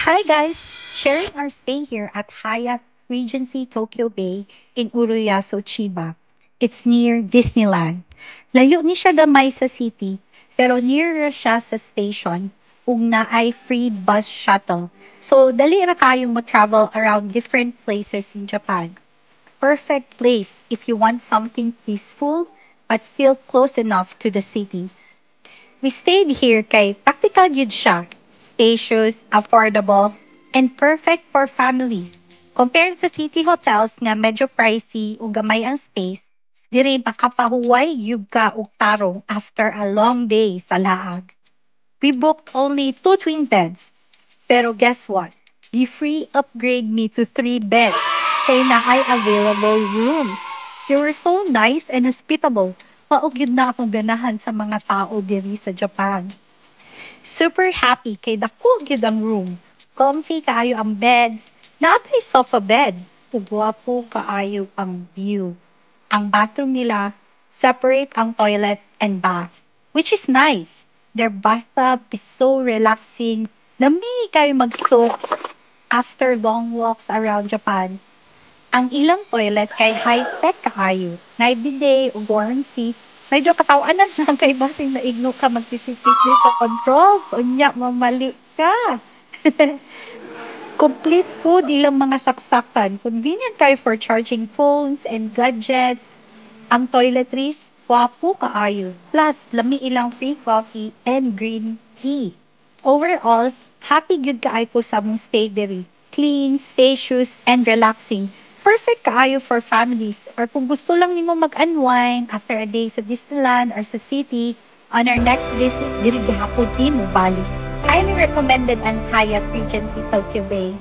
Hi guys! Sharing our stay here at Hyatt Regency Tokyo Bay in Uruyasu, Chiba. It's near Disneyland. Layo ni siya gamay sa city, pero nearer siya sa station ug na ay free bus shuttle. So, dali ra kayong mo-travel around different places in Japan. Perfect place if you want something peaceful but still close enough to the city. We stayed here kay practical gyud siya, spacious, affordable, and perfect for families. Compared sa city hotels nga medyo pricey ug gamay ang space, diri makapahuway yug ka og tarong after a long day sa laag. We booked only two twin beds. Pero guess what? You free upgrade me to three beds. Kay na ay available rooms. They were so nice and hospitable. Maog yun na akong ganahan sa mga tao diri sa Japan. Super happy kay dako gyud ang room. Comfy kaayo ang beds. Naapay sofa bed. Ugwapo kaayo ang view. Ang bathroom nila, separate ang toilet and bath, which is nice. Their bathtub is so relaxing. Nami kayo mag-soak after long walks around Japan. Ang ilang toilet kay high-tech kaayo. Night bidet o warranty. Medyo katawanan lang kay basing naigno ka magsisipit sa controls. Unya, mamali ka. Complete food ilang mga saksakan. Convenient kayo for charging phones and gadgets. Ang toiletries, wapo kaayo. Plus, lami ilang free coffee and green tea. Overall, happy good kaayo ko sa mong stay diri. Clean, spacious, and relaxing. Perfect kaayo for families. Or kung gusto lang nimo mag-unwind after a day sa Disneyland or sa city, on our next visit, diri gihapon mo balik. Highly recommended ang Hyatt Regency Tokyo Bay.